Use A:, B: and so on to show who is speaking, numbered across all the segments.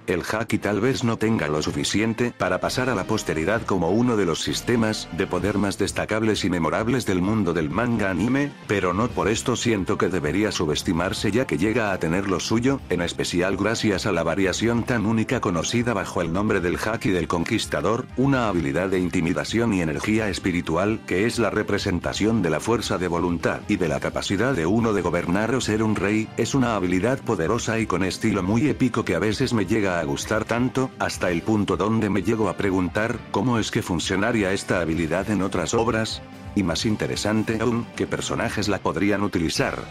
A: el haki tal vez no tenga lo suficiente para pasar a la posteridad como uno de los sistemas de poder más destacables y memorables del mundo del manga anime, pero no por esto siento que debería subestimarse ya que llega a tener lo suyo, en especial gracias a la variación tan única conocida bajo el nombre del haki del conquistador, una habilidad de intimidación y energía espiritual que es la representación de la fuerza de voluntad y de la capacidad de uno de gobernar o ser un rey. Es una habilidad poderosa y con estilo muy épico que a veces me llega a gustar tanto, hasta el punto donde me llego a preguntar, ¿cómo es que funcionaría esta habilidad en otras obras? Y más interesante aún, ¿qué personajes la podrían utilizar?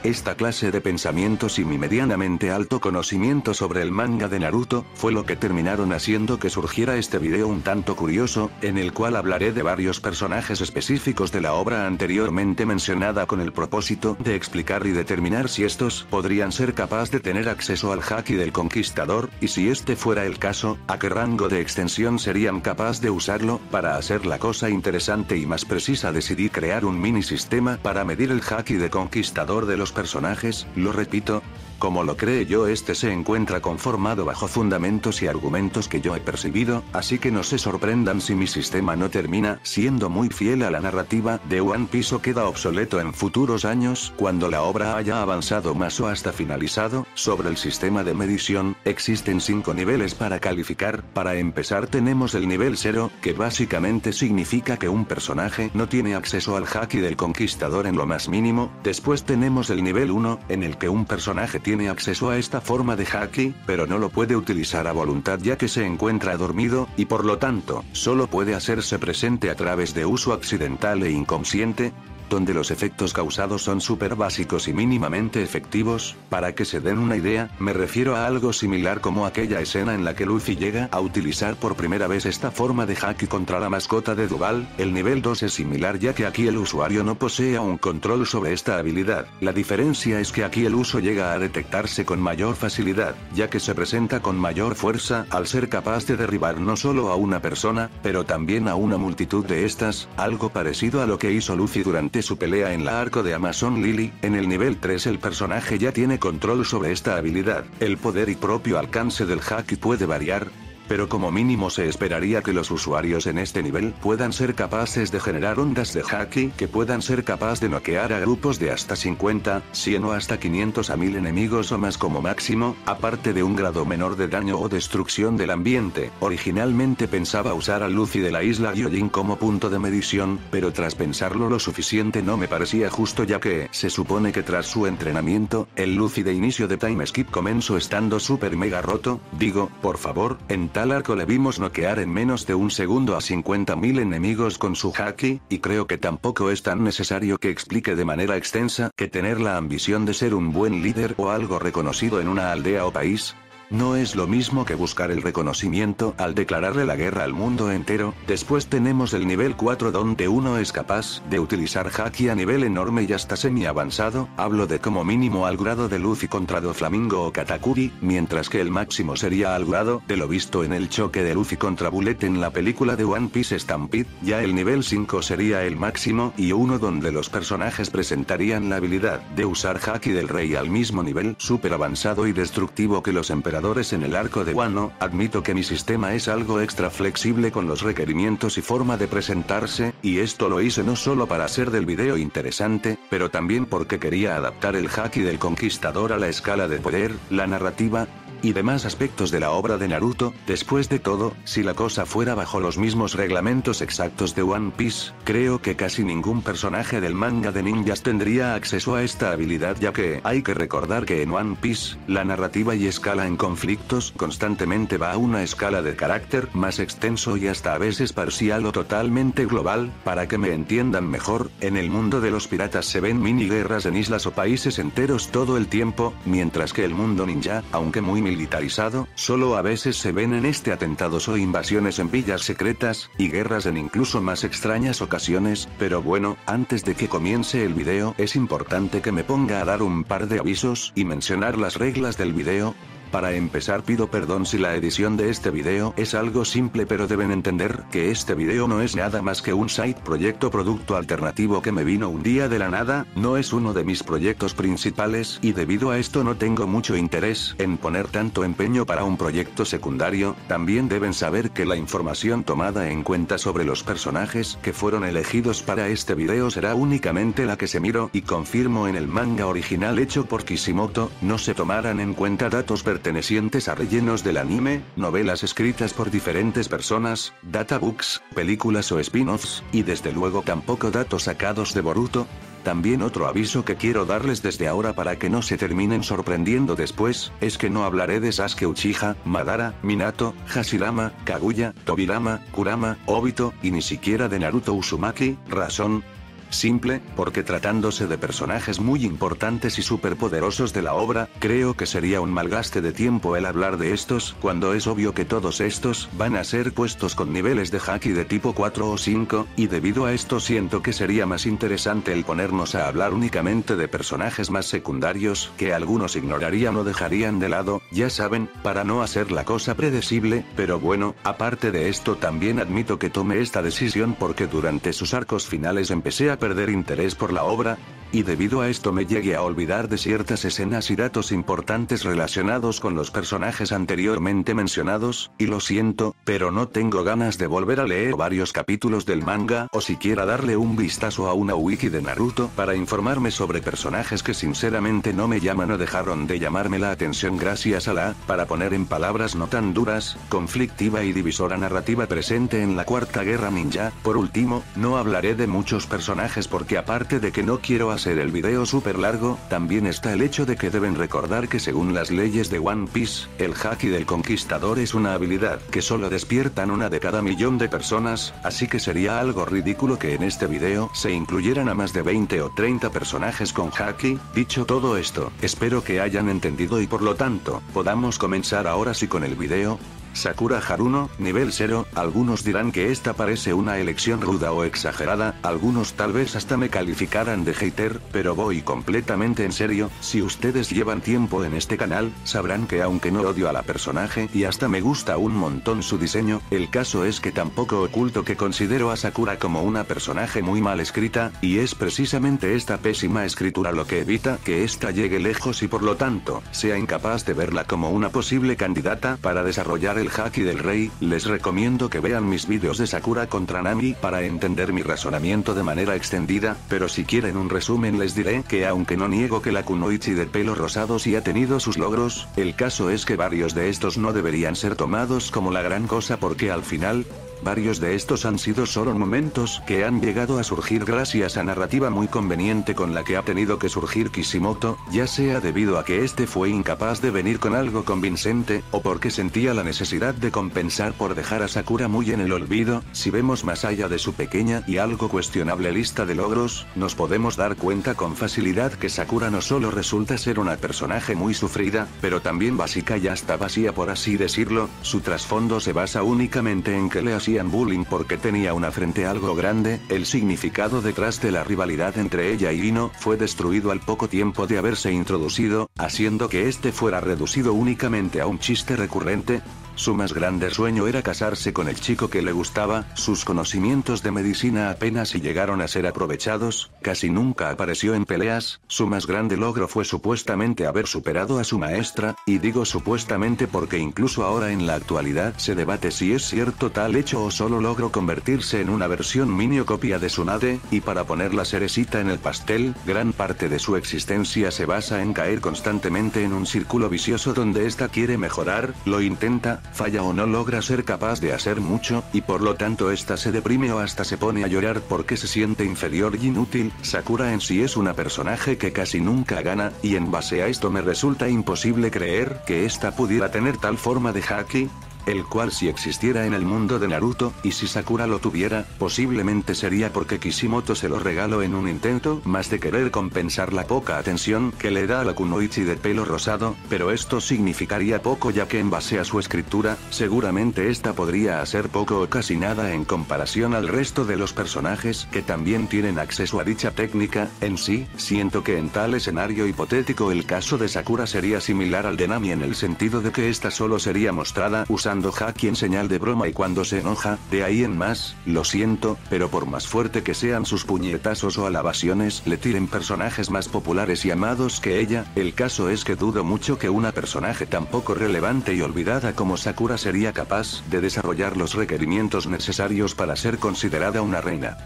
A: Esta clase de pensamientos y mi medianamente alto conocimiento sobre el manga de Naruto, fue lo que terminaron haciendo que surgiera este video un tanto curioso, en el cual hablaré de varios personajes específicos de la obra anteriormente mencionada con el propósito de explicar y determinar si estos podrían ser capaces de tener acceso al haki del conquistador, y si este fuera el caso, a qué rango de extensión serían capaces de usarlo. Para hacer la cosa interesante y más precisa decidí crear un mini sistema para medir el haki de conquistador de los personajes, lo repito. Como lo cree yo, este se encuentra conformado bajo fundamentos y argumentos que yo he percibido, así que no se sorprendan si mi sistema no termina siendo muy fiel a la narrativa de One Piece o queda obsoleto en futuros años, cuando la obra haya avanzado más o hasta finalizado. Sobre el sistema de medición, existen 5 niveles para calificar. Para empezar tenemos el nivel 0, que básicamente significa que un personaje no tiene acceso al haki del conquistador en lo más mínimo. Después tenemos el nivel 1, en el que un personaje tiene acceso a esta forma de haki, pero no lo puede utilizar a voluntad ya que se encuentra dormido, y por lo tanto, solo puede hacerse presente a través de uso accidental e inconsciente, donde los efectos causados son súper básicos y mínimamente efectivos. Para que se den una idea, me refiero a algo similar como aquella escena en la que Luffy llega a utilizar por primera vez esta forma de haki contra la mascota de Duval. El nivel 2 es similar ya que aquí el usuario no posee un control sobre esta habilidad. La diferencia es que aquí el uso llega a detectarse con mayor facilidad, ya que se presenta con mayor fuerza al ser capaz de derribar no solo a una persona, pero también a una multitud de estas, algo parecido a lo que hizo Luffy durante su pelea en la arco de Amazon Lily. En el nivel 3 el personaje ya tiene control sobre esta habilidad. El poder y propio alcance del haki puede variar, pero como mínimo se esperaría que los usuarios en este nivel puedan ser capaces de generar ondas de haki que puedan ser capaces de noquear a grupos de hasta 50, 100 o hasta 500 a 1000 enemigos o más como máximo, aparte de un grado menor de daño o destrucción del ambiente. Originalmente pensaba usar a Luffy de la isla Gyojin como punto de medición, pero tras pensarlo lo suficiente no me parecía justo ya que se supone que tras su entrenamiento, el Luffy de inicio de Time Skip comenzó estando super mega roto. Digo, por favor, en tal arco le vimos noquear en menos de un segundo a 50.000 enemigos con su haki, y creo que tampoco es tan necesario que explique de manera extensa que tener la ambición de ser un buen líder o algo reconocido en una aldea o país no es lo mismo que buscar el reconocimiento al declararle la guerra al mundo entero. Después tenemos el nivel 4 donde uno es capaz de utilizar haki a nivel enorme y hasta semi avanzado, hablo de como mínimo al grado de Luffy contra Doflamingo o Katakuri, mientras que el máximo sería al grado de lo visto en el choque de Luffy contra Bullet en la película de One Piece Stampede. Ya el nivel 5 sería el máximo y uno donde los personajes presentarían la habilidad de usar haki del rey al mismo nivel super avanzado y destructivo que los emperadores en el arco de Wano. Admito que mi sistema es algo extra flexible con los requerimientos y forma de presentarse, y esto lo hice no solo para hacer del video interesante, pero también porque quería adaptar el haki del conquistador a la escala de poder, la narrativa y demás aspectos de la obra de Naruto. Después de todo, si la cosa fuera bajo los mismos reglamentos exactos de One Piece, creo que casi ningún personaje del manga de ninjas tendría acceso a esta habilidad, ya que hay que recordar que en One Piece, la narrativa y escala en conflictos constantemente va a una escala de carácter más extenso y hasta a veces parcial o totalmente global. Para que me entiendan mejor, en el mundo de los piratas se ven mini guerras en islas o países enteros todo el tiempo, mientras que el mundo ninja, aunque muy militarizado, solo a veces se ven en este atentados o invasiones en villas secretas, y guerras en incluso más extrañas ocasiones. Pero bueno, antes de que comience el video, es importante que me ponga a dar un par de avisos y mencionar las reglas del video. Para empezar pido perdón si la edición de este video es algo simple, pero deben entender que este video no es nada más que un side proyecto producto alternativo que me vino un día de la nada, no es uno de mis proyectos principales y debido a esto no tengo mucho interés en poner tanto empeño para un proyecto secundario. También deben saber que la información tomada en cuenta sobre los personajes que fueron elegidos para este video será únicamente la que se miró y confirmo en el manga original hecho por Kishimoto, no se tomarán en cuenta datos pertenecientes a rellenos del anime, novelas escritas por diferentes personas, databooks, películas o spin-offs, y desde luego tampoco datos sacados de Boruto. También otro aviso que quiero darles desde ahora para que no se terminen sorprendiendo después, es que no hablaré de Sasuke Uchiha, Madara, Minato, Hashirama, Kaguya, Tobirama, Kurama, Obito, y ni siquiera de Naruto Uzumaki. Razón simple, porque tratándose de personajes muy importantes y superpoderosos de la obra, creo que sería un malgaste de tiempo el hablar de estos, cuando es obvio que todos estos van a ser puestos con niveles de haki de tipo 4 o 5, y debido a esto siento que sería más interesante el ponernos a hablar únicamente de personajes más secundarios, que algunos ignorarían o dejarían de lado, ya saben, para no hacer la cosa predecible. Pero bueno, aparte de esto también admito que tomé esta decisión porque durante sus arcos finales empecé a perder interés por la obra, y debido a esto me llegué a olvidar de ciertas escenas y datos importantes relacionados con los personajes anteriormente mencionados, y lo siento, pero no tengo ganas de volver a leer varios capítulos del manga o siquiera darle un vistazo a una wiki de Naruto para informarme sobre personajes que sinceramente no me llaman o dejaron de llamarme la atención gracias a la, para poner en palabras no tan duras, conflictiva y divisora narrativa presente en la Cuarta Guerra Ninja. Por último, no hablaré de muchos personajes porque aparte de que no quiero hacer el video súper largo, también está el hecho de que deben recordar que según las leyes de One Piece, el haki del conquistador es una habilidad que solo despiertan una de cada millón de personas, así que sería algo ridículo que en este video se incluyeran a más de 20 o 30 personajes con haki. Dicho todo esto, espero que hayan entendido y por lo tanto, podamos comenzar ahora sí con el video. Sakura Haruno, nivel 0, algunos dirán que esta parece una elección ruda o exagerada, algunos tal vez hasta me calificaran de hater, pero voy completamente en serio. Si ustedes llevan tiempo en este canal, sabrán que aunque no odio a la personaje y hasta me gusta un montón su diseño, el caso es que tampoco oculto que considero a Sakura como una personaje muy mal escrita, y es precisamente esta pésima escritura lo que evita que esta llegue lejos y por lo tanto, sea incapaz de verla como una posible candidata para desarrollar el haki del rey. Les recomiendo que vean mis vídeos de Sakura contra Nami para entender mi razonamiento de manera extendida, pero si quieren un resumen les diré que aunque no niego que la kunoichi de pelo rosado sí ha tenido sus logros, el caso es que varios de estos no deberían ser tomados como la gran cosa porque al final, varios de estos han sido solo momentos que han llegado a surgir gracias a narrativa muy conveniente con la que ha tenido que surgir Kishimoto, ya sea debido a que este fue incapaz de venir con algo convincente, o porque sentía la necesidad de compensar por dejar a Sakura muy en el olvido. Si vemos más allá de su pequeña y algo cuestionable lista de logros, nos podemos dar cuenta con facilidad que Sakura no solo resulta ser una personaje muy sufrida, pero también básica y hasta vacía por así decirlo. Su trasfondo se basa únicamente en que le hacían bullying porque tenía una frente algo grande. El significado detrás de la rivalidad entre ella y Ino fue destruido al poco tiempo de haberse introducido, haciendo que este fuera reducido únicamente a un chiste recurrente. Su más grande sueño era casarse con el chico que le gustaba, sus conocimientos de medicina apenas si llegaron a ser aprovechados, casi nunca apareció en peleas, su más grande logro fue supuestamente haber superado a su maestra, y digo supuestamente porque incluso ahora en la actualidad se debate si es cierto tal hecho o solo logró convertirse en una versión copia de Tsunade, y para poner la cerecita en el pastel, gran parte de su existencia se basa en caer constantemente en un círculo vicioso donde esta quiere mejorar, lo intenta, falla o no logra ser capaz de hacer mucho, y por lo tanto esta se deprime o hasta se pone a llorar porque se siente inferior y inútil. Sakura en sí es una personaje que casi nunca gana, y en base a esto me resulta imposible creer que esta pudiera tener tal forma de haki. el cual si existiera en el mundo de Naruto, y si Sakura lo tuviera, posiblemente sería porque Kishimoto se lo regaló en un intento más de querer compensar la poca atención que le da a la kunoichi de pelo rosado, pero esto significaría poco ya que en base a su escritura, seguramente esta podría hacer poco o casi nada en comparación al resto de los personajes que también tienen acceso a dicha técnica. En sí, siento que en tal escenario hipotético el caso de Sakura sería similar al de Nami en el sentido de que esta solo sería mostrada usando haki en señal de broma y cuando se enoja, de ahí en más, lo siento, pero por más fuerte que sean sus puñetazos o alabaciones le tiren personajes más populares y amados que ella, el caso es que dudo mucho que una personaje tan poco relevante y olvidada como Sakura sería capaz de desarrollar los requerimientos necesarios para ser considerada una reina.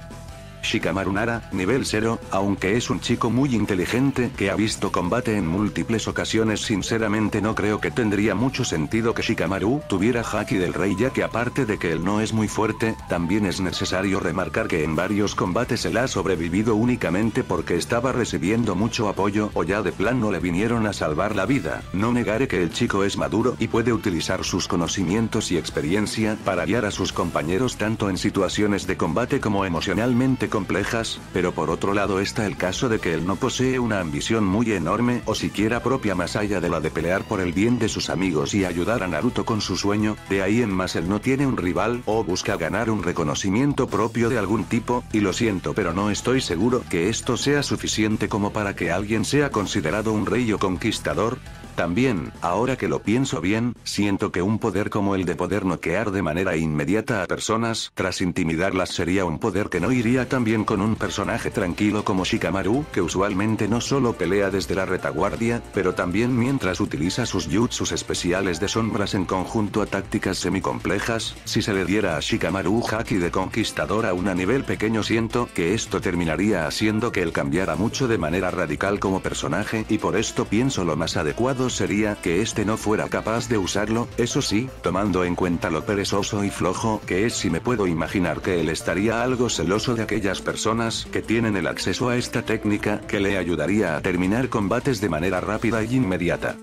A: Shikamaru Nara, nivel 0, aunque es un chico muy inteligente que ha visto combate en múltiples ocasiones, sinceramente no creo que tendría mucho sentido que Shikamaru tuviera haki del rey, ya que aparte de que él no es muy fuerte, también es necesario remarcar que en varios combates él ha sobrevivido únicamente porque estaba recibiendo mucho apoyo o ya de plano le vinieron a salvar la vida. No negaré que el chico es maduro y puede utilizar sus conocimientos y experiencia para guiar a sus compañeros tanto en situaciones de combate como emocionalmente complejas, pero por otro lado está el caso de que él no posee una ambición muy enorme o siquiera propia más allá de la de pelear por el bien de sus amigos y ayudar a Naruto con su sueño, de ahí en más él no tiene un rival o busca ganar un reconocimiento propio de algún tipo, y lo siento pero no estoy seguro que esto sea suficiente como para que alguien sea considerado un rey o conquistador. También, ahora que lo pienso bien, siento que un poder como el de poder noquear de manera inmediata a personas tras intimidarlas sería un poder que no iría tan bien con un personaje tranquilo como Shikamaru, que usualmente no solo pelea desde la retaguardia, pero también mientras utiliza sus jutsus especiales de sombras en conjunto a tácticas semicomplejas. Si se le diera a Shikamaru haki de conquistador a un nivel pequeño, siento que esto terminaría haciendo que él cambiara mucho de manera radical como personaje, y por esto pienso lo más adecuado sería que este no fuera capaz de usarlo, eso sí, tomando en cuenta lo perezoso y flojo que es. Si me puedo imaginar que él estaría algo celoso de aquellas personas que tienen el acceso a esta técnica que le ayudaría a terminar combates de manera rápida y inmediata.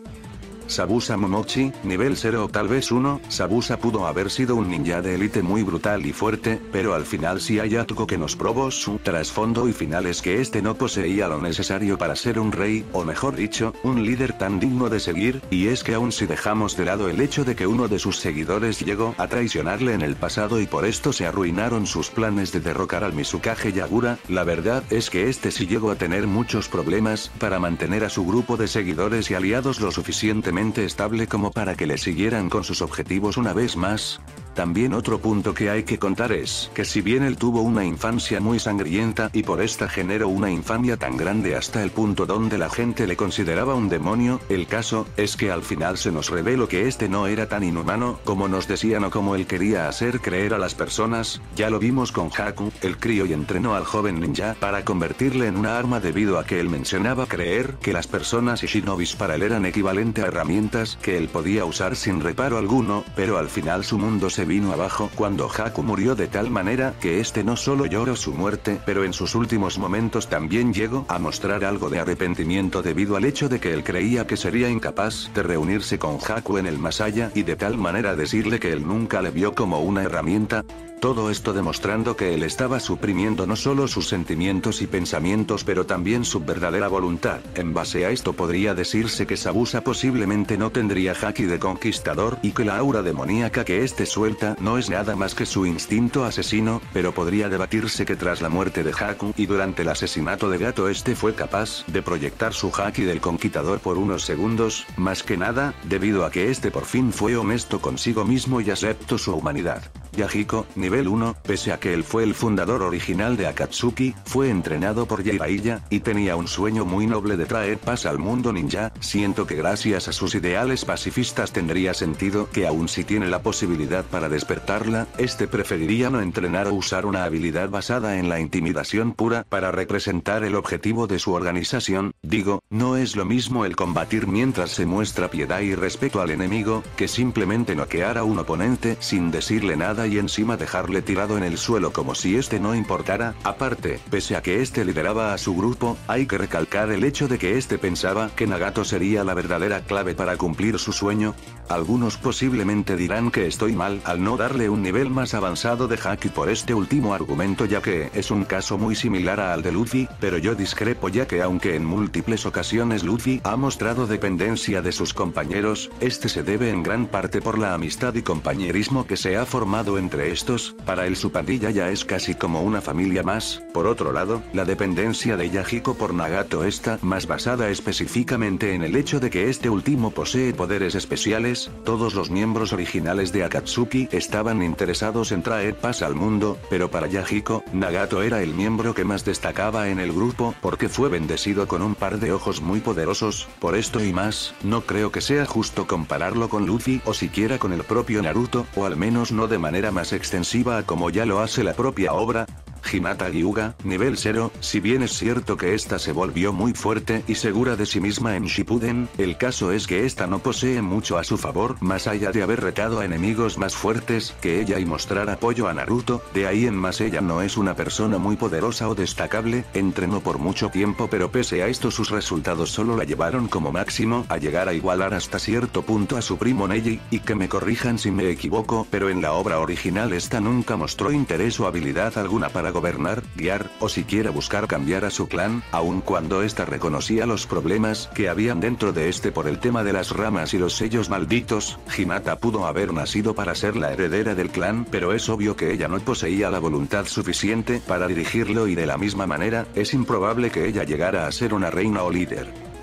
A: Sabusa Momochi, nivel 0 o tal vez 1, Sabusa pudo haber sido un ninja de élite muy brutal y fuerte, pero al final sí hay algo que nos probó su trasfondo y final es que este no poseía lo necesario para ser un rey, o mejor dicho, un líder tan digno de seguir, y es que aun si dejamos de lado el hecho de que uno de sus seguidores llegó a traicionarle en el pasado y por esto se arruinaron sus planes de derrocar al Mizukage Yagura, la verdad es que este sí llegó a tener muchos problemas para mantener a su grupo de seguidores y aliados lo suficientemente estable como para que le siguieran con sus objetivos una vez más. También otro punto que hay que contar es que si bien él tuvo una infancia muy sangrienta y por esta generó una infamia tan grande hasta el punto donde la gente le consideraba un demonio, el caso es que al final se nos reveló que este no era tan inhumano como nos decían o como él quería hacer creer a las personas. Ya lo vimos con Haku, el crío, y entrenó al joven ninja para convertirle en una arma debido a que él mencionaba creer que las personas y shinobis para él eran equivalente a herramientas que él podía usar sin reparo alguno, pero al final su mundo se vino abajo cuando Haku murió de tal manera que este no solo lloró su muerte, pero en sus últimos momentos también llegó a mostrar algo de arrepentimiento debido al hecho de que él creía que sería incapaz de reunirse con Haku en el más allá y de tal manera decirle que él nunca le vio como una herramienta. Todo esto demostrando que él estaba suprimiendo no solo sus sentimientos y pensamientos pero también su verdadera voluntad. En base a esto podría decirse que Sabusa posiblemente no tendría haki de conquistador y que la aura demoníaca que este suelta no es nada más que su instinto asesino, pero podría debatirse que tras la muerte de Haku y durante el asesinato de Gato este fue capaz de proyectar su haki del conquistador por unos segundos, más que nada, debido a que este por fin fue honesto consigo mismo y aceptó su humanidad. Yahiko, nivel 1, pese a que él fue el fundador original de Akatsuki, fue entrenado por Jiraiya, y tenía un sueño muy noble de traer paz al mundo ninja. Siento que gracias a sus ideales pacifistas tendría sentido que aun si tiene la posibilidad para despertarla, este preferiría no entrenar o usar una habilidad basada en la intimidación pura para representar el objetivo de su organización. Digo, no es lo mismo el combatir mientras se muestra piedad y respeto al enemigo, que simplemente noquear a un oponente sin decirle nada y encima dejar dejarle tirado en el suelo como si este no importara. Aparte, pese a que este lideraba a su grupo, hay que recalcar el hecho de que este pensaba que Nagato sería la verdadera clave para cumplir su sueño. Algunos posiblemente dirán que estoy mal al no darle un nivel más avanzado de haki por este último argumento, ya que es un caso muy similar al de Luffy, pero yo discrepo, ya que aunque en múltiples ocasiones Luffy ha mostrado dependencia de sus compañeros, este se debe en gran parte por la amistad y compañerismo que se ha formado entre estos. Para él su pandilla ya es casi como una familia más. Por otro lado, la dependencia de Yahiko por Nagato está más basada específicamente en el hecho de que este último posee poderes especiales. Todos los miembros originales de Akatsuki estaban interesados en traer paz al mundo, pero para Yahiko, Nagato era el miembro que más destacaba en el grupo porque fue bendecido con un par de ojos muy poderosos. Por esto y más, no creo que sea justo compararlo con Luffy o siquiera con el propio Naruto, o al menos no de manera más extensiva como ya lo hace la propia obra. Hinata Hyuga, nivel 0, si bien es cierto que esta se volvió muy fuerte y segura de sí misma en Shippuden, el caso es que esta no posee mucho a su favor más allá de haber retado a enemigos más fuertes que ella y mostrar apoyo a Naruto. De ahí en más ella no es una persona muy poderosa o destacable, entrenó por mucho tiempo, pero pese a esto sus resultados solo la llevaron como máximo a llegar a igualar hasta cierto punto a su primo Neji, y que me corrijan si me equivoco, pero en la obra original esta nunca mostró interés o habilidad alguna para gobernar, guiar, o siquiera buscar cambiar a su clan, aun cuando ésta reconocía los problemas que habían dentro de este por el tema de las ramas y los sellos malditos. Hinata pudo haber nacido para ser la heredera del clan, pero es obvio que ella no poseía la voluntad suficiente para dirigirlo, y de la misma manera, es improbable que ella llegara a ser una reina o líder.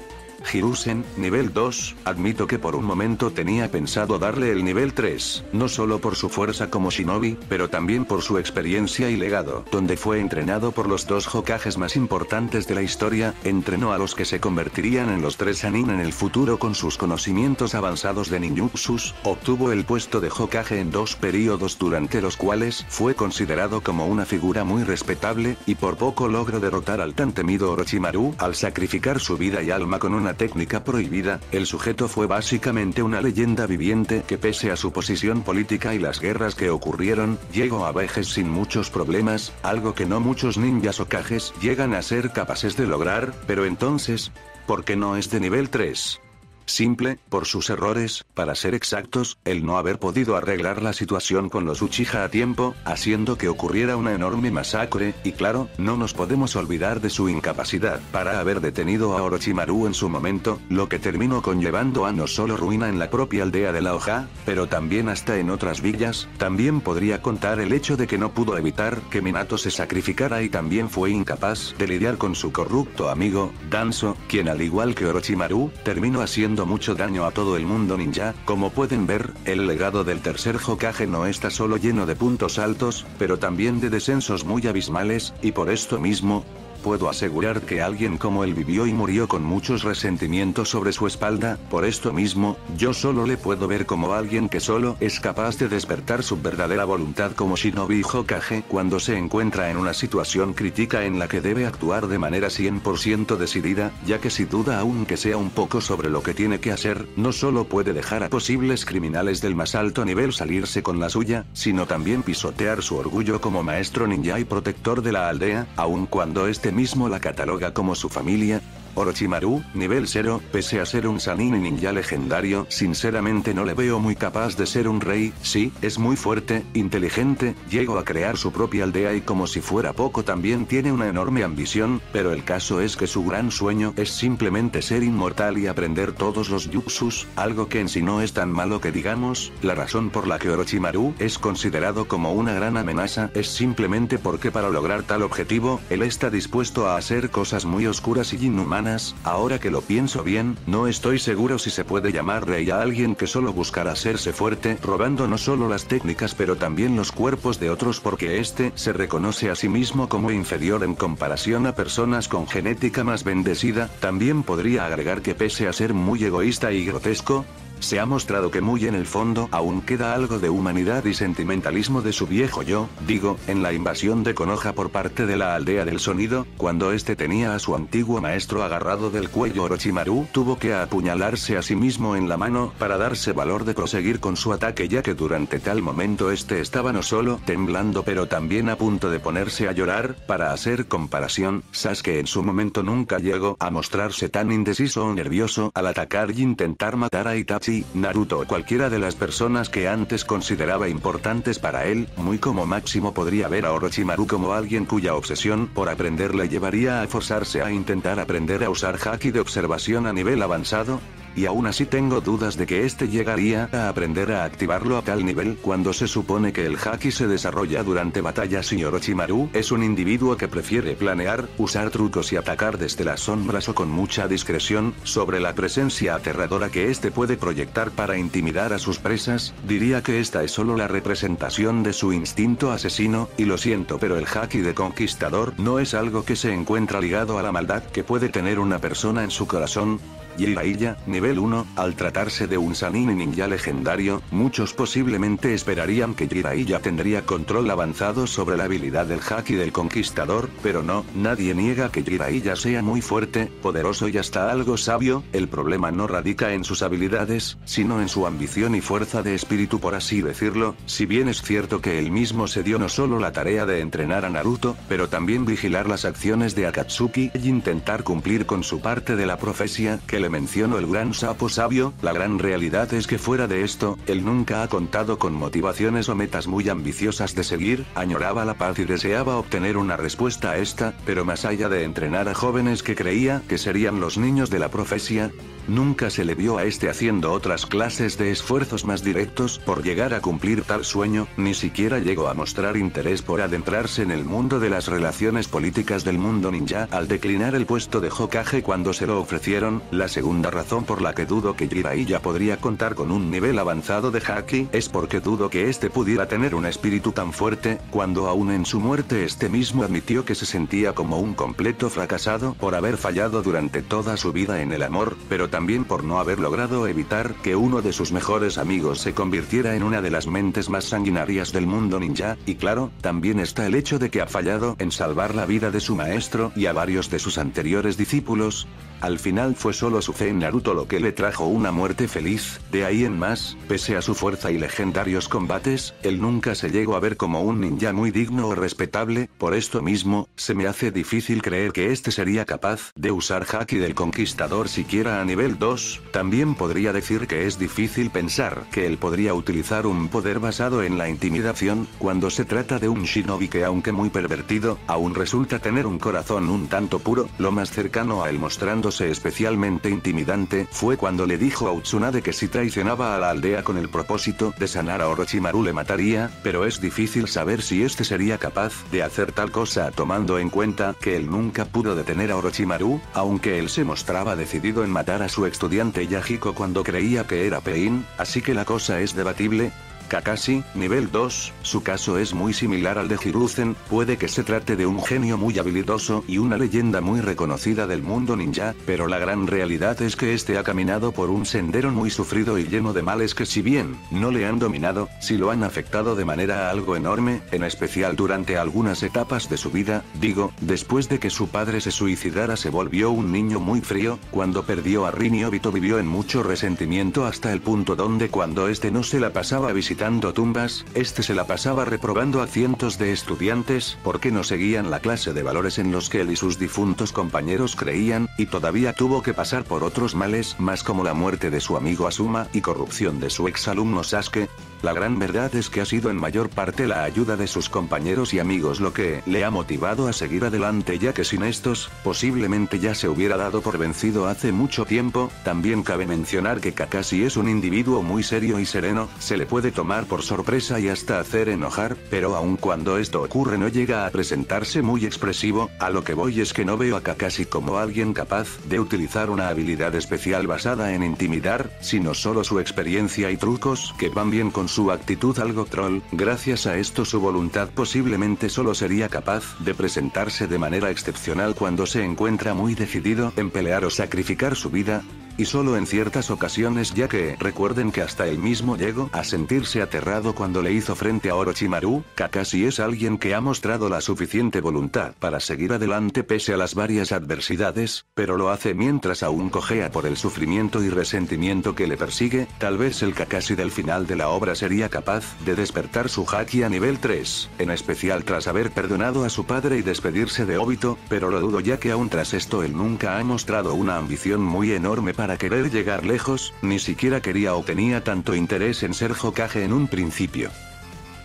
A: Hiruzen, nivel 2, admito que por un momento tenía pensado darle el nivel 3, no solo por su fuerza como shinobi, pero también por su experiencia y legado, donde fue entrenado por los dos Hokages más importantes de la historia, entrenó a los que se convertirían en los 3 Sannin en el futuro con sus conocimientos avanzados de ninjutsus, obtuvo el puesto de Hokage en 2 periodos durante los cuales fue considerado como una figura muy respetable, y por poco logró derrotar al tan temido Orochimaru al sacrificar su vida y alma con una técnica prohibida. El sujeto fue básicamente una leyenda viviente que, pese a su posición política y las guerras que ocurrieron, llegó a vejez sin muchos problemas, algo que no muchos ninjas Hokages llegan a ser capaces de lograr. Pero entonces, ¿por qué no es de nivel 3? Simple, por sus errores, para ser exactos, el no haber podido arreglar la situación con los Uchiha a tiempo, haciendo que ocurriera una enorme masacre, y claro, no nos podemos olvidar de su incapacidad para haber detenido a Orochimaru en su momento, lo que terminó conllevando a no solo ruina en la propia aldea de la Hoja, pero también hasta en otras villas. También podría contar el hecho de que no pudo evitar que Minato se sacrificara y también fue incapaz de lidiar con su corrupto amigo, Danzo, quien al igual que Orochimaru, terminó haciendo mucho daño a todo el mundo ninja. Como pueden ver, el legado del tercer Hokage no está solo lleno de puntos altos, pero también de descensos muy abismales, y por esto mismo, puedo asegurar que alguien como él vivió y murió con muchos resentimientos sobre su espalda. Por esto mismo, yo solo le puedo ver como alguien que solo es capaz de despertar su verdadera voluntad como Shinobi Hokage cuando se encuentra en una situación crítica en la que debe actuar de manera 100% decidida, ya que si duda aunque sea un poco sobre lo que tiene que hacer, no solo puede dejar a posibles criminales del más alto nivel salirse con la suya, sino también pisotear su orgullo como maestro ninja y protector de la aldea, aun cuando este mismo la cataloga como su familia. Orochimaru, nivel 0, pese a ser un Sannin y ninja legendario, sinceramente no le veo muy capaz de ser un rey. Sí, es muy fuerte, inteligente, llegó a crear su propia aldea y como si fuera poco también tiene una enorme ambición, pero el caso es que su gran sueño es simplemente ser inmortal y aprender todos los jutsus, algo que en sí no es tan malo que digamos. La razón por la que Orochimaru es considerado como una gran amenaza es simplemente porque para lograr tal objetivo, él está dispuesto a hacer cosas muy oscuras y inhumanas. Ahora que lo pienso bien, no estoy seguro si se puede llamar rey a alguien que solo buscará hacerse fuerte, robando no solo las técnicas pero también los cuerpos de otros, porque este se reconoce a sí mismo como inferior en comparación a personas con genética más bendecida. También podría agregar que pese a ser muy egoísta y grotesco, se ha mostrado que muy en el fondo aún queda algo de humanidad y sentimentalismo de su viejo yo, digo, en la invasión de Konoha por parte de la aldea del sonido, cuando este tenía a su antiguo maestro agarrado del cuello. Orochimaru tuvo que apuñalarse a sí mismo en la mano para darse valor de proseguir con su ataque, ya que durante tal momento este estaba no solo temblando pero también a punto de ponerse a llorar. Para hacer comparación, Sasuke en su momento nunca llegó a mostrarse tan indeciso o nervioso al atacar y intentar matar a Itachi, Naruto o cualquiera de las personas que antes consideraba importantes para él. Muy como máximo podría ver a Orochimaru como alguien cuya obsesión por aprender le llevaría a forzarse a intentar aprender a usar haki de observación a nivel avanzado. Y aún así tengo dudas de que este llegaría a aprender a activarlo a tal nivel cuando se supone que el haki se desarrolla durante batallas y Orochimaru es un individuo que prefiere planear, usar trucos y atacar desde las sombras o con mucha discreción. Sobre la presencia aterradora que este puede proyectar para intimidar a sus presas, diría que esta es solo la representación de su instinto asesino, y lo siento pero el haki de conquistador no es algo que se encuentra ligado a la maldad que puede tener una persona en su corazón. Jiraiya, nivel 1, al tratarse de un Sannin ninja legendario, muchos posiblemente esperarían que Jiraiya tendría control avanzado sobre la habilidad del haki del conquistador, pero no, nadie niega que Jiraiya sea muy fuerte, poderoso y hasta algo sabio. El problema no radica en sus habilidades, sino en su ambición y fuerza de espíritu, por así decirlo. Si bien es cierto que él mismo se dio no solo la tarea de entrenar a Naruto, pero también vigilar las acciones de Akatsuki y intentar cumplir con su parte de la profecía que le mencionó el gran sapo sabio, la gran realidad es que fuera de esto, él nunca ha contado con motivaciones o metas muy ambiciosas de seguir. Añoraba la paz y deseaba obtener una respuesta a esta, pero más allá de entrenar a jóvenes que creía que serían los niños de la profecía, nunca se le vio a este haciendo otras clases de esfuerzos más directos por llegar a cumplir tal sueño. Ni siquiera llegó a mostrar interés por adentrarse en el mundo de las relaciones políticas del mundo ninja al declinar el puesto de Hokage cuando se lo ofrecieron. La segunda razón por la que dudo que Jiraiya podría contar con un nivel avanzado de haki es porque dudo que este pudiera tener un espíritu tan fuerte, cuando aún en su muerte este mismo admitió que se sentía como un completo fracasado por haber fallado durante toda su vida en el amor, pero también por no haber logrado evitar que uno de sus mejores amigos se convirtiera en una de las mentes más sanguinarias del mundo ninja. Y claro, también está el hecho de que ha fallado en salvar la vida de su maestro y a varios de sus anteriores discípulos. Al final fue solo su fe en Naruto lo que le trajo una muerte feliz. De ahí en más, pese a su fuerza y legendarios combates, él nunca se llegó a ver como un ninja muy digno o respetable. Por esto mismo, se me hace difícil creer que este sería capaz de usar haki del conquistador siquiera a nivel 2. También podría decir que es difícil pensar que él podría utilizar un poder basado en la intimidación, cuando se trata de un shinobi que, aunque muy pervertido, aún resulta tener un corazón un tanto puro. Lo más cercano a él mostrándose especialmente intimidante fue cuando le dijo a Tsunade que si traicionaba a la aldea con el propósito de sanar a Orochimaru le mataría, pero es difícil saber si este sería capaz de hacer tal cosa tomando en cuenta que él nunca pudo detener a Orochimaru, aunque él se mostraba decidido en matar a su estudiante Yahiko cuando creía que era Pain, así que la cosa es debatible. Kakashi, nivel 2, su caso es muy similar al de Hiruzen, puede que se trate de un genio muy habilidoso y una leyenda muy reconocida del mundo ninja, pero la gran realidad es que este ha caminado por un sendero muy sufrido y lleno de males que, si bien no le han dominado, sí lo han afectado de manera algo enorme, en especial durante algunas etapas de su vida. Digo, después de que su padre se suicidara se volvió un niño muy frío. Cuando perdió a Rin y Obito vivió en mucho resentimiento hasta el punto donde cuando este no se la pasaba visitando tumbas, este se la pasaba reprobando a cientos de estudiantes porque no seguían la clase de valores en los que él y sus difuntos compañeros creían, y todavía tuvo que pasar por otros males más como la muerte de su amigo Asuma y corrupción de su exalumno Sasuke. La gran verdad es que ha sido en mayor parte la ayuda de sus compañeros y amigos lo que le ha motivado a seguir adelante, ya que sin estos, posiblemente ya se hubiera dado por vencido hace mucho tiempo. También cabe mencionar que Kakashi es un individuo muy serio y sereno, se le puede tomar por sorpresa y hasta hacer enojar, pero aun cuando esto ocurre no llega a presentarse muy expresivo. A lo que voy es que no veo a Kakashi como alguien capaz de utilizar una habilidad especial basada en intimidar, sino solo su experiencia y trucos que van bien con su actitud algo troll. Gracias a esto su voluntad posiblemente solo sería capaz de presentarse de manera excepcional cuando se encuentra muy decidido en pelear o sacrificar su vida. y solo en ciertas ocasiones, ya que recuerden que hasta él mismo llegó a sentirse aterrado cuando le hizo frente a Orochimaru. Kakashi es alguien que ha mostrado la suficiente voluntad para seguir adelante pese a las varias adversidades, pero lo hace mientras aún cojea por el sufrimiento y resentimiento que le persigue. Tal vez el Kakashi del final de la obra sería capaz de despertar su haki a nivel 3, en especial tras haber perdonado a su padre y despedirse de Obito, pero lo dudo, ya que aún tras esto él nunca ha mostrado una ambición muy enorme para querer llegar lejos, ni siquiera quería o tenía tanto interés en ser Hokage en un principio.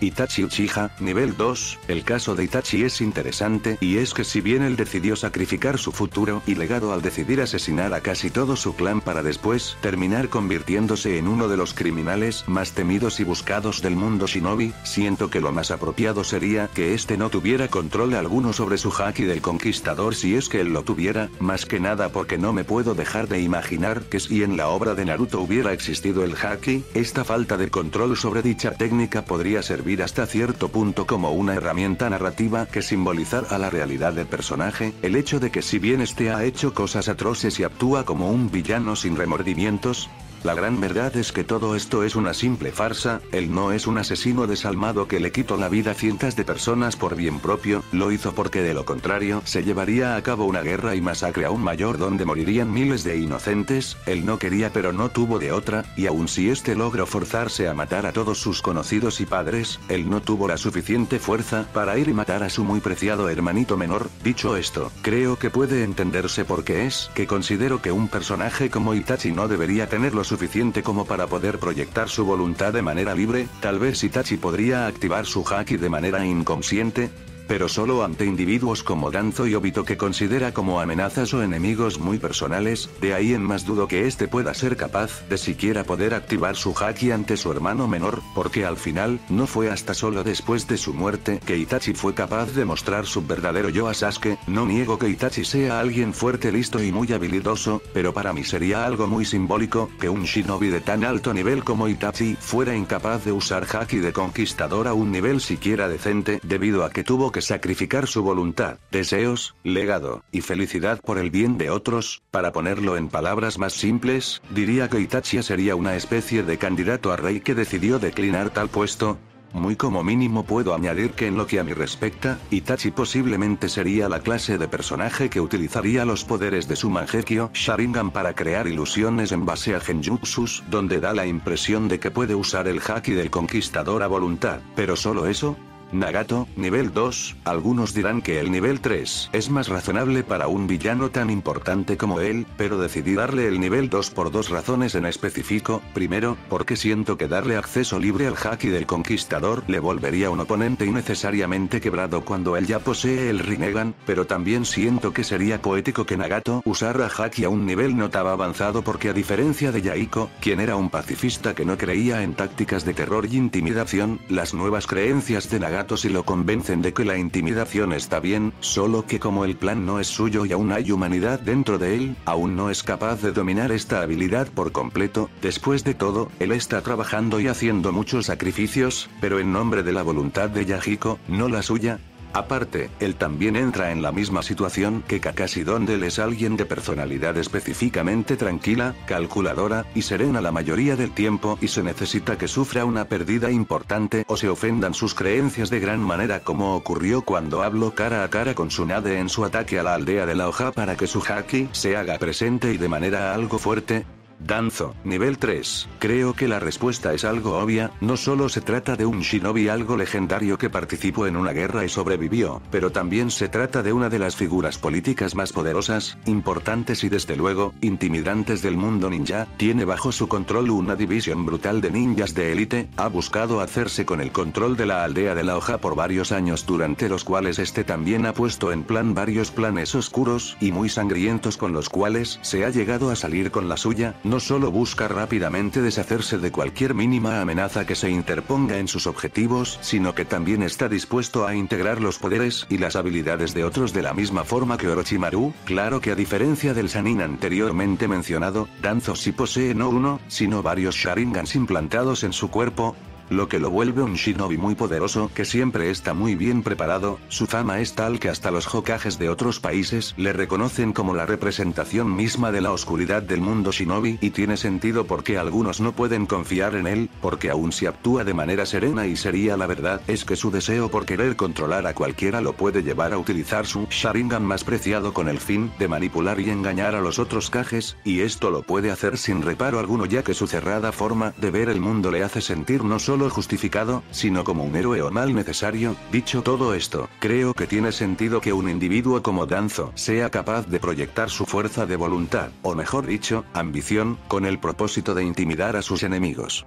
A: Itachi Uchiha, nivel 2, el caso de Itachi es interesante, y es que si bien él decidió sacrificar su futuro y legado al decidir asesinar a casi todo su clan para después terminar convirtiéndose en uno de los criminales más temidos y buscados del mundo shinobi, siento que lo más apropiado sería que este no tuviera control alguno sobre su haki del conquistador, si es que él lo tuviera, más que nada porque no me puedo dejar de imaginar que si en la obra de Naruto hubiera existido el haki, esta falta de control sobre dicha técnica podría servir hasta cierto punto como una herramienta narrativa que simbolizar a la realidad del personaje, el hecho de que si bien este ha hecho cosas atroces y actúa como un villano sin remordimientos, la gran verdad es que todo esto es una simple farsa. Él no es un asesino desalmado que le quitó la vida a cientos de personas por bien propio, lo hizo porque de lo contrario se llevaría a cabo una guerra y masacre aún mayor donde morirían miles de inocentes. Él no quería pero no tuvo de otra, y aun si este logró forzarse a matar a todos sus conocidos y padres, él no tuvo la suficiente fuerza para ir y matar a su muy preciado hermanito menor. Dicho esto, creo que puede entenderse por qué es que considero que un personaje como Itachi no debería tener lo suficiente como para poder proyectar su voluntad de manera libre. Tal vez Itachi podría activar su haki de manera inconsciente, pero solo ante individuos como Danzo y Obito que considera como amenazas o enemigos muy personales. De ahí en más dudo que este pueda ser capaz de siquiera poder activar su haki ante su hermano menor, porque al final, no fue hasta solo después de su muerte que Itachi fue capaz de mostrar su verdadero yo a Sasuke. No niego que Itachi sea alguien fuerte, listo y muy habilidoso, pero para mí sería algo muy simbólico que un shinobi de tan alto nivel como Itachi fuera incapaz de usar haki de conquistador a un nivel siquiera decente, debido a que tuvo que sacrificar su voluntad, deseos, legado y felicidad por el bien de otros. Para ponerlo en palabras más simples, diría que Itachi sería una especie de candidato a rey que decidió declinar tal puesto. Muy como mínimo puedo añadir que en lo que a mí respecta, Itachi posiblemente sería la clase de personaje que utilizaría los poderes de su Mangekyo Sharingan para crear ilusiones en base a genjutsus, donde da la impresión de que puede usar el haki del conquistador a voluntad. Pero solo eso. Nagato, nivel 2, algunos dirán que el nivel 3 es más razonable para un villano tan importante como él, pero decidí darle el nivel 2 por dos razones en específico. Primero, porque siento que darle acceso libre al haki del conquistador le volvería un oponente innecesariamente quebrado cuando él ya posee el Rinnegan, pero también siento que sería poético que Nagato usara haki a un nivel no tan avanzado, porque a diferencia de Yahiko, quien era un pacifista que no creía en tácticas de terror y intimidación, las nuevas creencias de Nagato si lo convencen de que la intimidación está bien, solo que como el plan no es suyo y aún hay humanidad dentro de él, aún no es capaz de dominar esta habilidad por completo. Después de todo, él está trabajando y haciendo muchos sacrificios, pero en nombre de la voluntad de Yahiko, no la suya. Aparte, él también entra en la misma situación que Kakashi, donde él es alguien de personalidad específicamente tranquila, calculadora y serena la mayoría del tiempo, y se necesita que sufra una pérdida importante o se ofendan sus creencias de gran manera, como ocurrió cuando habló cara a cara con Tsunade en su ataque a la aldea de la hoja, para que su haki se haga presente y de manera algo fuerte. Danzo, nivel 3. Creo que la respuesta es algo obvia. No solo se trata de un shinobi algo legendario que participó en una guerra y sobrevivió, pero también se trata de una de las figuras políticas más poderosas, importantes y desde luego, intimidantes del mundo ninja. Tiene bajo su control una división brutal de ninjas de élite. Ha buscado hacerse con el control de la aldea de la hoja por varios años, durante los cuales este también ha puesto en plan varios planes oscuros y muy sangrientos con los cuales se ha llegado a salir con la suya. No solo busca rápidamente deshacerse de cualquier mínima amenaza que se interponga en sus objetivos, sino que también está dispuesto a integrar los poderes y las habilidades de otros de la misma forma que Orochimaru. Claro que a diferencia del Sannin anteriormente mencionado, Danzo sí posee no uno, sino varios Sharingans implantados en su cuerpo. lo que lo vuelve un shinobi muy poderoso que siempre está muy bien preparado. Su fama es tal que hasta los Hokages de otros países le reconocen como la representación misma de la oscuridad del mundo shinobi, y tiene sentido porque algunos no pueden confiar en él, porque aun si actúa de manera serena y seria, la verdad es que su deseo por querer controlar a cualquiera lo puede llevar a utilizar su Sharingan más preciado con el fin de manipular y engañar a los otros Kages, y esto lo puede hacer sin reparo alguno, ya que su cerrada forma de ver el mundo le hace sentir no solo justificado, sino como un héroe o mal necesario. Dicho todo esto, creo que tiene sentido que un individuo como Danzo sea capaz de proyectar su fuerza de voluntad, o mejor dicho, ambición, con el propósito de intimidar a sus enemigos.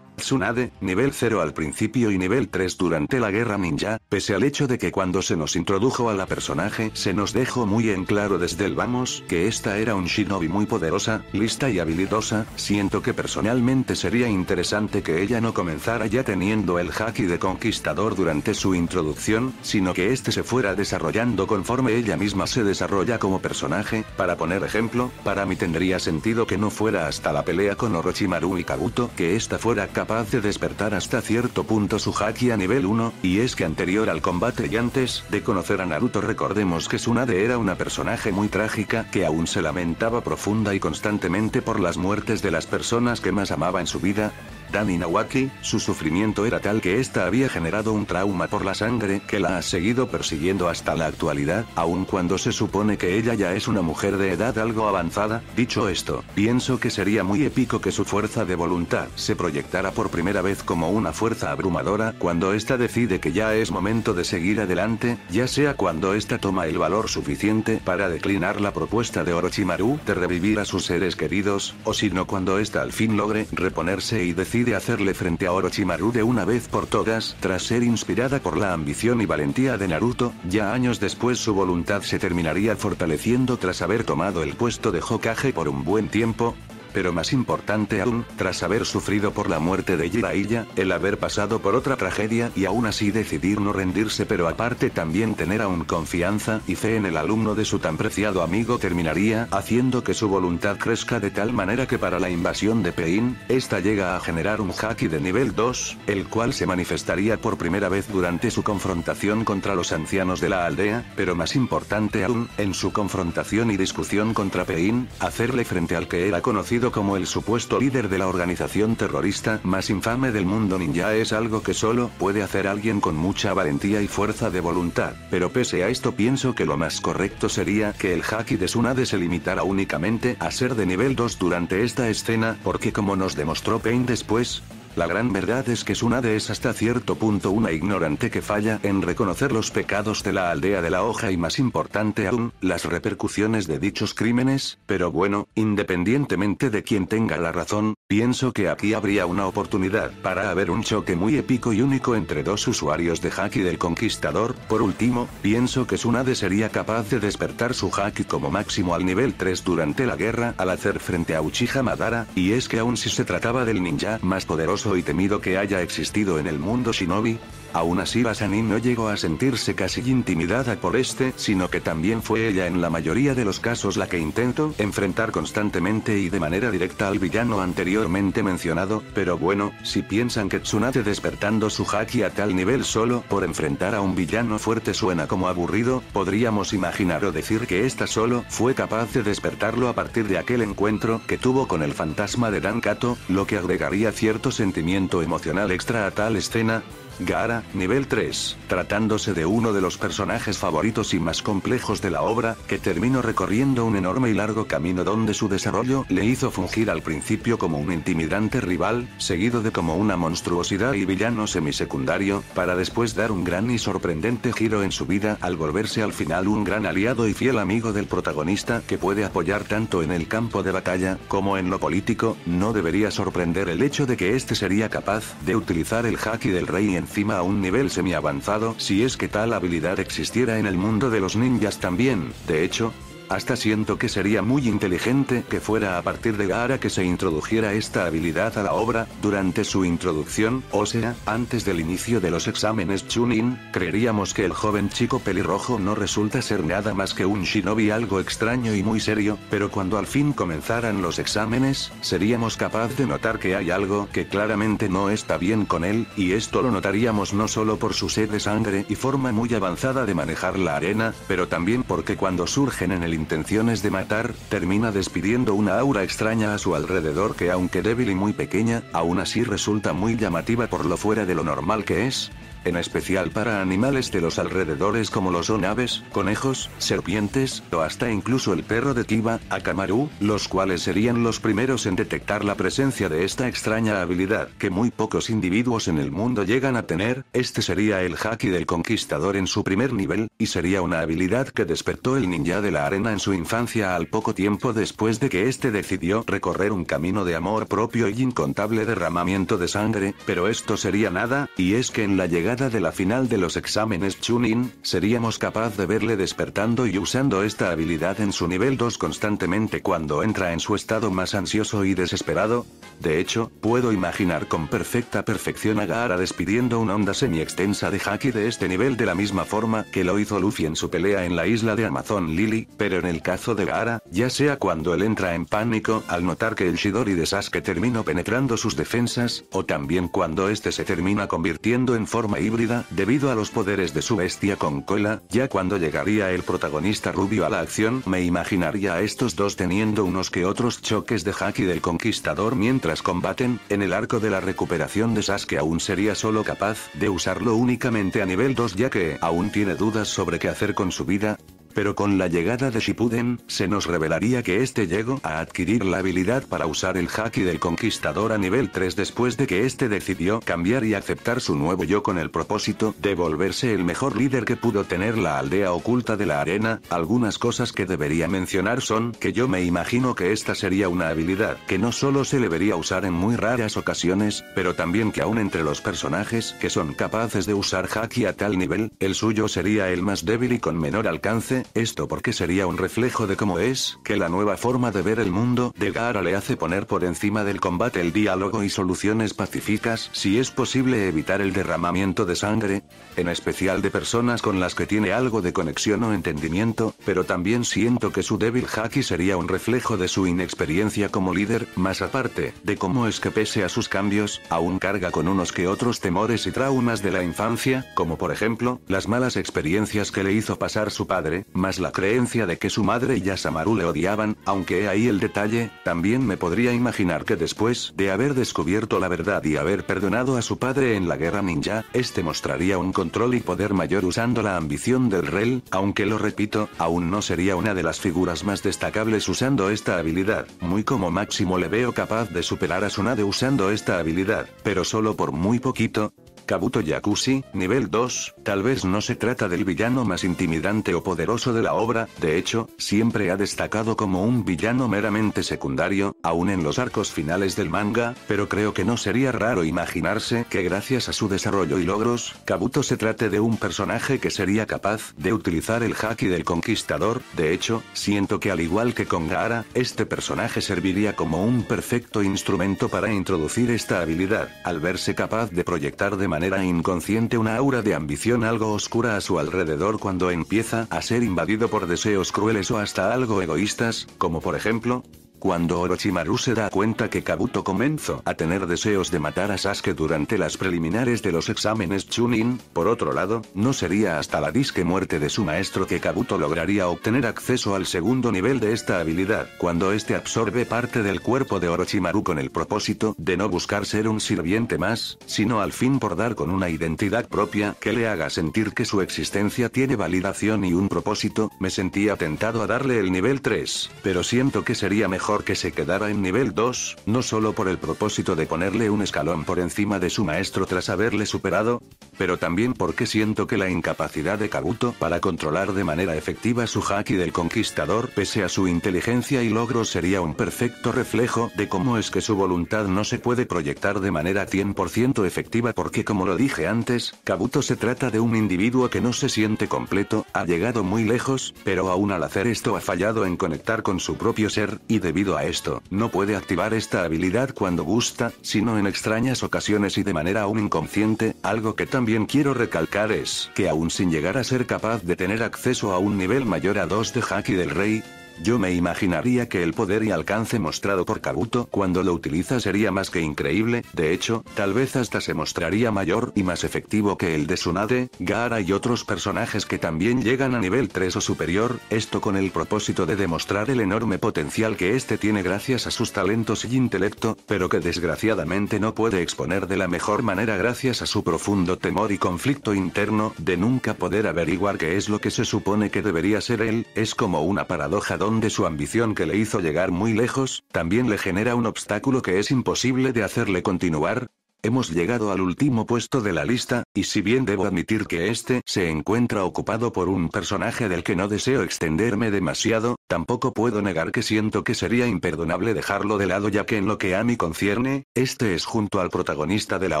A: Tsunade, nivel 0 al principio y nivel 3 durante la guerra ninja, pese al hecho de que cuando se nos introdujo a la personaje se nos dejó muy en claro desde el vamos que esta era un shinobi muy poderosa, lista y habilidosa, siento que personalmente sería interesante que ella no comenzara ya teniendo el haki de conquistador durante su introducción, sino que este se fuera desarrollando conforme ella misma se desarrolla como personaje. Para poner ejemplo, para mí tendría sentido que no fuera hasta la pelea con Orochimaru y Kabuto que esta fuera capaz de despertar hasta cierto punto su haki a nivel 1, y es que anterior al combate y antes de conocer a Naruto recordemos que Tsunade era una personaje muy trágica que aún se lamentaba profunda y constantemente por las muertes de las personas que más amaba en su vida. Dan Inawaki, su sufrimiento era tal que esta había generado un trauma por la sangre que la ha seguido persiguiendo hasta la actualidad, aun cuando se supone que ella ya es una mujer de edad algo avanzada. Dicho esto, pienso que sería muy épico que su fuerza de voluntad se proyectara por primera vez como una fuerza abrumadora cuando ésta decide que ya es momento de seguir adelante, ya sea cuando ésta toma el valor suficiente para declinar la propuesta de Orochimaru de revivir a sus seres queridos, o si no cuando ésta al fin logre reponerse y decide hacerle frente a Orochimaru de una vez por todas, tras ser inspirada por la ambición y valentía de Naruto. Ya años después su voluntad se terminaría fortaleciendo tras haber tomado el puesto de Hokage por un buen tiempo. Pero más importante aún, tras haber sufrido por la muerte de Jiraiya, el haber pasado por otra tragedia y aún así decidir no rendirse, pero aparte también tener aún confianza y fe en el alumno de su tan preciado amigo, terminaría haciendo que su voluntad crezca de tal manera que para la invasión de Pain, esta llega a generar un haki de nivel 2, el cual se manifestaría por primera vez durante su confrontación contra los ancianos de la aldea, pero más importante aún, en su confrontación y discusión contra Pain, hacerle frente al que era conocido como el supuesto líder de la organización terrorista más infame del mundo ninja. Es algo que solo puede hacer alguien con mucha valentía y fuerza de voluntad, pero pese a esto pienso que lo más correcto sería que el haki de Tsunade se limitara únicamente a ser de nivel 2 durante esta escena, porque como nos demostró Pain después, la gran verdad es que Tsunade es hasta cierto punto una ignorante que falla en reconocer los pecados de la aldea de la hoja y más importante aún, las repercusiones de dichos crímenes. Pero bueno, independientemente de quien tenga la razón, pienso que aquí habría una oportunidad para haber un choque muy épico y único entre dos usuarios de haki del conquistador. Por último, pienso que Tsunade sería capaz de despertar su haki como máximo al nivel 3 durante la guerra al hacer frente a Uchiha Madara, y es que aun si se trataba del ninja más poderoso y temido que haya existido en el mundo shinobi, aún así la Sanin no llegó a sentirse casi intimidada por este, sino que también fue ella en la mayoría de los casos la que intentó enfrentar constantemente y de manera directa al villano anteriormente mencionado. Pero bueno, si piensan que Tsunade despertando su haki a tal nivel solo por enfrentar a un villano fuerte suena como aburrido, podríamos imaginar o decir que esta solo fue capaz de despertarlo a partir de aquel encuentro que tuvo con el fantasma de Dan Kato, lo que agregaría cierto sentimiento emocional extra a tal escena. Gaara, nivel 3, tratándose de uno de los personajes favoritos y más complejos de la obra, que terminó recorriendo un enorme y largo camino donde su desarrollo le hizo fungir al principio como un intimidante rival, seguido de como una monstruosidad y villano semisecundario, para después dar un gran y sorprendente giro en su vida al volverse al final un gran aliado y fiel amigo del protagonista que puede apoyar tanto en el campo de batalla como en lo político. No debería sorprender el hecho de que este sería capaz de utilizar el haki del rey encima a un nivel semi-avanzado si es que tal habilidad existiera en el mundo de los ninjas también. De hecho, Hasta siento que sería muy inteligente que fuera a partir de Gaara que se introdujera esta habilidad a la obra, durante su introducción, o sea, antes del inicio de los exámenes Chunin. Creeríamos que el joven chico pelirrojo no resulta ser nada más que un shinobi algo extraño y muy serio, pero cuando al fin comenzaran los exámenes, seríamos capaz de notar que hay algo que claramente no está bien con él, y esto lo notaríamos no solo por su sed de sangre y forma muy avanzada de manejar la arena, pero también porque cuando surgen en él intenciones de matar, termina despidiendo una aura extraña a su alrededor que aunque débil y muy pequeña, aún así resulta muy llamativa por lo fuera de lo normal que es. En especial para animales de los alrededores como lo son aves, conejos, serpientes, o hasta incluso el perro de Kiba, Akamaru, los cuales serían los primeros en detectar la presencia de esta extraña habilidad que muy pocos individuos en el mundo llegan a tener. Este sería el Haki del Conquistador en su primer nivel, y sería una habilidad que despertó el ninja de la arena en su infancia al poco tiempo después de que este decidió recorrer un camino de amor propio y incontable derramamiento de sangre, pero esto sería nada, y es que en la llegada de la final de los exámenes Chunin, seríamos capaz de verle despertando y usando esta habilidad en su nivel 2 constantemente cuando entra en su estado más ansioso y desesperado. De hecho, puedo imaginar con perfecta perfección a Gaara despidiendo una onda semi-extensa de Haki de este nivel de la misma forma que lo hizo Luffy en su pelea en la isla de Amazon Lily, pero en el caso de Gaara, ya sea cuando él entra en pánico al notar que el Chidori de Sasuke terminó penetrando sus defensas, o también cuando este se termina convirtiendo en forma híbrida, debido a los poderes de su bestia con cola. Ya cuando llegaría el protagonista rubio a la acción, me imaginaría a estos dos teniendo unos que otros choques de Haki del Conquistador mientras combaten. En el arco de la recuperación de Sasuke aún sería solo capaz de usarlo únicamente a nivel 2 ya que aún tiene dudas sobre qué hacer con su vida. Pero con la llegada de Shippuden, se nos revelaría que este llegó a adquirir la habilidad para usar el Haki del Conquistador a nivel 3 después de que este decidió cambiar y aceptar su nuevo yo con el propósito de volverse el mejor líder que pudo tener la aldea oculta de la arena. Algunas cosas que debería mencionar son que yo me imagino que esta sería una habilidad que no solo se debería usar en muy raras ocasiones, pero también que aún entre los personajes que son capaces de usar Haki a tal nivel, el suyo sería el más débil y con menor alcance. Esto porque sería un reflejo de cómo es que la nueva forma de ver el mundo de Gaara le hace poner por encima del combate el diálogo y soluciones pacíficas si es posible evitar el derramamiento de sangre, en especial de personas con las que tiene algo de conexión o entendimiento, pero también siento que su débil Haki sería un reflejo de su inexperiencia como líder, más aparte de cómo es que pese a sus cambios, aún carga con unos que otros temores y traumas de la infancia, como por ejemplo, las malas experiencias que le hizo pasar su padre, más la creencia de que su madre y Yasamaru le odiaban, aunque he ahí el detalle. También me podría imaginar que después de haber descubierto la verdad y haber perdonado a su padre en la guerra ninja, este mostraría un control y poder mayor usando la ambición del rey, aunque lo repito, aún no sería una de las figuras más destacables usando esta habilidad. Muy como máximo le veo capaz de superar a Tsunade usando esta habilidad, pero solo por muy poquito. Kabuto Yakushi, nivel 2, tal vez no se trata del villano más intimidante o poderoso de la obra, de hecho, siempre ha destacado como un villano meramente secundario, aún en los arcos finales del manga, pero creo que no sería raro imaginarse que gracias a su desarrollo y logros, Kabuto se trate de un personaje que sería capaz de utilizar el Haki del Conquistador. De hecho, siento que al igual que con Gaara, este personaje serviría como un perfecto instrumento para introducir esta habilidad, al verse capaz de proyectar de manera inconsciente una aura de ambición algo oscura a su alrededor cuando empieza a ser invadido por deseos crueles o hasta algo egoístas, como por ejemplo, cuando Orochimaru se da cuenta que Kabuto comenzó a tener deseos de matar a Sasuke durante las preliminares de los exámenes Chunin. Por otro lado, no sería hasta la disque muerte de su maestro que Kabuto lograría obtener acceso al segundo nivel de esta habilidad, cuando este absorbe parte del cuerpo de Orochimaru con el propósito de no buscar ser un sirviente más, sino al fin por dar con una identidad propia que le haga sentir que su existencia tiene validación y un propósito. Me sentía tentado a darle el nivel 3, pero siento que sería mejor mejor que se quedara en nivel 2, no solo por el propósito de ponerle un escalón por encima de su maestro tras haberle superado, pero también porque siento que la incapacidad de Kabuto para controlar de manera efectiva su haki del conquistador pese a su inteligencia y logros sería un perfecto reflejo de cómo es que su voluntad no se puede proyectar de manera 100% efectiva porque como lo dije antes, Kabuto se trata de un individuo que no se siente completo, ha llegado muy lejos, pero aún al hacer esto ha fallado en conectar con su propio ser, y debido a esto, no puede activar esta habilidad cuando gusta, sino en extrañas ocasiones y de manera aún inconsciente. Algo que también quiero recalcar es que aún sin llegar a ser capaz de tener acceso a un nivel mayor a 2 de haki del rey, yo me imaginaría que el poder y alcance mostrado por Kabuto cuando lo utiliza sería más que increíble, de hecho, tal vez hasta se mostraría mayor y más efectivo que el de Tsunade, Gaara y otros personajes que también llegan a nivel 3 o superior, esto con el propósito de demostrar el enorme potencial que este tiene gracias a sus talentos y intelecto, pero que desgraciadamente no puede exponer de la mejor manera gracias a su profundo temor y conflicto interno de nunca poder averiguar qué es lo que se supone que debería ser él. Es como una paradoja donde su ambición que le hizo llegar muy lejos, también le genera un obstáculo que es imposible de hacerle continuar. Hemos llegado al último puesto de la lista, y si bien debo admitir que este se encuentra ocupado por un personaje del que no deseo extenderme demasiado, tampoco puedo negar que siento que sería imperdonable dejarlo de lado ya que en lo que a mí concierne, este es junto al protagonista de la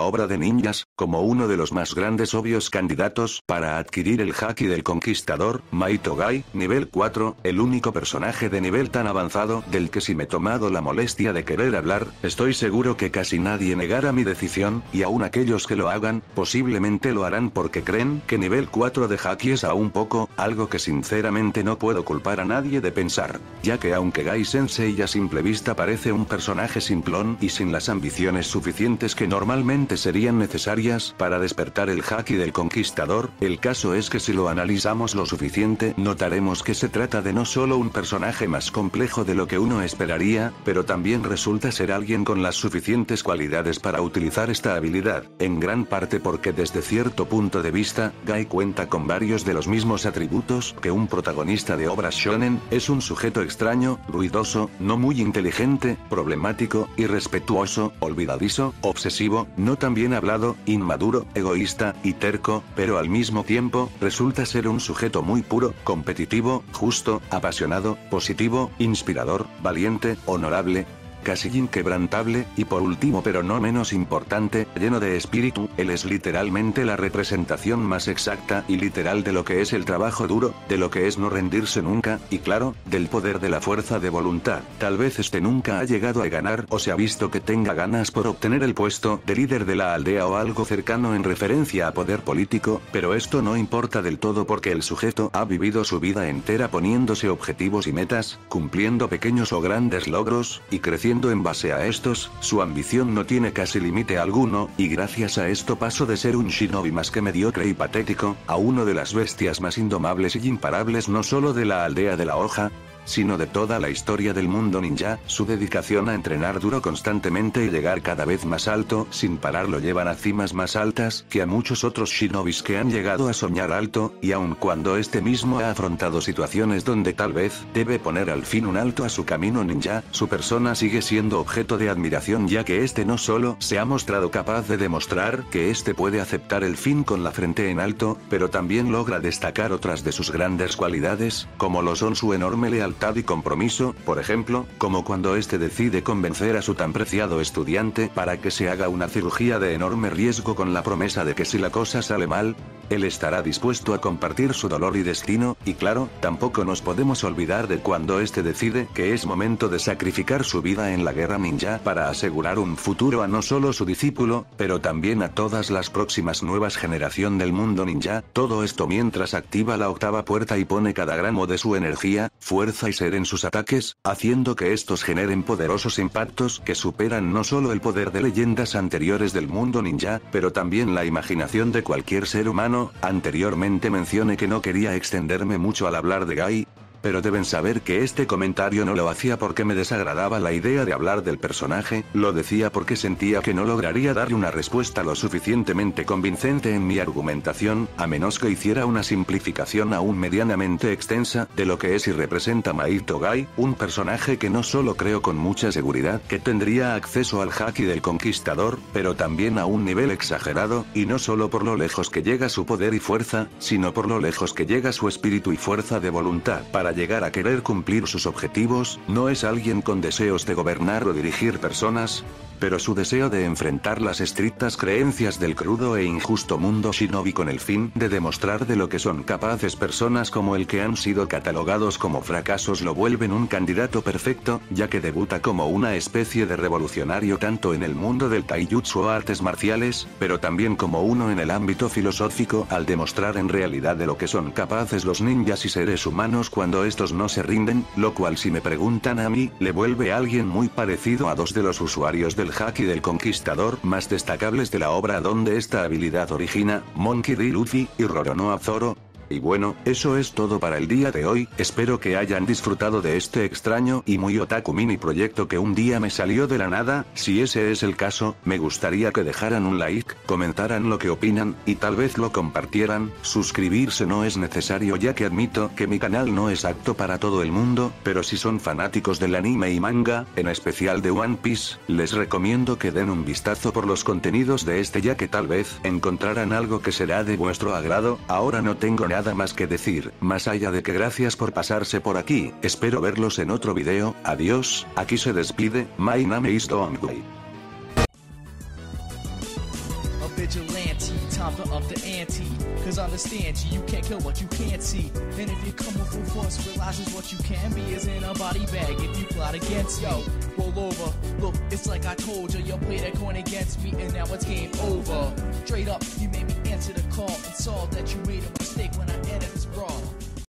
A: obra de ninjas, como uno de los más grandes obvios candidatos para adquirir el haki del conquistador, Maito Gai, nivel 4, el único personaje de nivel tan avanzado del que si me he tomado la molestia de querer hablar, estoy seguro que casi nadie negará mi decisión, y aún aquellos que lo hagan, posiblemente lo harán porque creen que nivel 4 de haki es aún poco, algo que sinceramente no puedo culpar a nadie de pensar, ya que aunque Gai Sensei a simple vista parece un personaje simplón y sin las ambiciones suficientes que normalmente serían necesarias para despertar el haki del conquistador, el caso es que si lo analizamos lo suficiente, notaremos que se trata de no solo un personaje más complejo de lo que uno esperaría, pero también resulta ser alguien con las suficientes cualidades para utilizar esta habilidad, en gran parte porque desde cierto punto de vista, Gai cuenta con varios de los mismos atributos que un protagonista de obras shonen, es un sujeto extraño, ruidoso, no muy inteligente, problemático, irrespetuoso, olvidadizo, obsesivo, no tan bien hablado, inmaduro, egoísta, y terco, pero al mismo tiempo, resulta ser un sujeto muy puro, competitivo, justo, apasionado, positivo, inspirador, valiente, honorable, casi inquebrantable, y por último pero no menos importante, lleno de espíritu. Él es literalmente la representación más exacta y literal de lo que es el trabajo duro, de lo que es no rendirse nunca, y claro, del poder de la fuerza de voluntad. Tal vez este nunca ha llegado a ganar o se ha visto que tenga ganas por obtener el puesto de líder de la aldea o algo cercano en referencia a poder político, pero esto no importa del todo porque el sujeto ha vivido su vida entera poniéndose objetivos y metas, cumpliendo pequeños o grandes logros, y creciendo en base a estos. Su ambición no tiene casi límite alguno, y gracias a esto pasó de ser un shinobi más que mediocre y patético, a uno de las bestias más indomables y imparables no solo de la aldea de la hoja, sino de toda la historia del mundo ninja. Su dedicación a entrenar duro constantemente y llegar cada vez más alto, sin parar lo llevan a cimas más altas que a muchos otros shinobis que han llegado a soñar alto, y aun cuando este mismo ha afrontado situaciones donde tal vez debe poner al fin un alto a su camino ninja, su persona sigue siendo objeto de admiración ya que este no solo se ha mostrado capaz de demostrar que este puede aceptar el fin con la frente en alto, pero también logra destacar otras de sus grandes cualidades, como lo son su enorme lealtad y compromiso, por ejemplo, como cuando este decide convencer a su tan preciado estudiante para que se haga una cirugía de enorme riesgo con la promesa de que si la cosa sale mal, él estará dispuesto a compartir su dolor y destino, y claro, tampoco nos podemos olvidar de cuando este decide que es momento de sacrificar su vida en la guerra ninja para asegurar un futuro a no solo su discípulo, pero también a todas las próximas nuevas generación del mundo ninja, todo esto mientras activa la octava puerta y pone cada gramo de su energía, fuerza y ser en sus ataques, haciendo que estos generen poderosos impactos que superan no solo el poder de leyendas anteriores del mundo ninja, pero también la imaginación de cualquier ser humano. Anteriormente mencioné que no quería extenderme mucho al hablar de Gai, pero deben saber que este comentario no lo hacía porque me desagradaba la idea de hablar del personaje, lo decía porque sentía que no lograría darle una respuesta lo suficientemente convincente en mi argumentación, a menos que hiciera una simplificación aún medianamente extensa de lo que es y representa Maito Gai, un personaje que no solo creo con mucha seguridad que tendría acceso al Haki del Conquistador, pero también a un nivel exagerado, y no solo por lo lejos que llega su poder y fuerza, sino por lo lejos que llega su espíritu y fuerza de voluntad para llegar a querer cumplir sus objetivos. No es alguien con deseos de gobernar o dirigir personas, pero su deseo de enfrentar las estrictas creencias del crudo e injusto mundo shinobi con el fin de demostrar de lo que son capaces personas como el que han sido catalogados como fracasos lo vuelven un candidato perfecto, ya que debuta como una especie de revolucionario tanto en el mundo del taijutsu o artes marciales, pero también como uno en el ámbito filosófico al demostrar en realidad de lo que son capaces los ninjas y seres humanos cuando estos no se rinden, lo cual si me preguntan a mí, le vuelve a alguien muy parecido a dos de los usuarios del Haki del Conquistador más destacables de la obra donde esta habilidad origina, Monkey D. Luffy y Roronoa Zoro. Y bueno, eso es todo para el día de hoy, espero que hayan disfrutado de este extraño y muy otaku mini proyecto que un día me salió de la nada. Si ese es el caso, me gustaría que dejaran un like, comentaran lo que opinan, y tal vez lo compartieran. Suscribirse no es necesario ya que admito que mi canal no es apto para todo el mundo, pero si son fanáticos del anime y manga, en especial de One Piece, les recomiendo que den un vistazo por los contenidos de este ya que tal vez encontrarán algo que será de vuestro agrado. Ahora no tengo nada más que decir, más allá de que gracias por pasarse por aquí, espero verlos en otro video, adiós, aquí se despide, my name is Dongwei.
B: Vigilante, time to up the ante. Cause understand you can't kill what you can't see. And if you come with full force, realizes what you can be is in a body bag if you plot against yo. Roll over, look, it's like I told you, you play that coin against me and now it's game over. Straight up, you made me answer the call and saw that you made a mistake when I entered this brawl.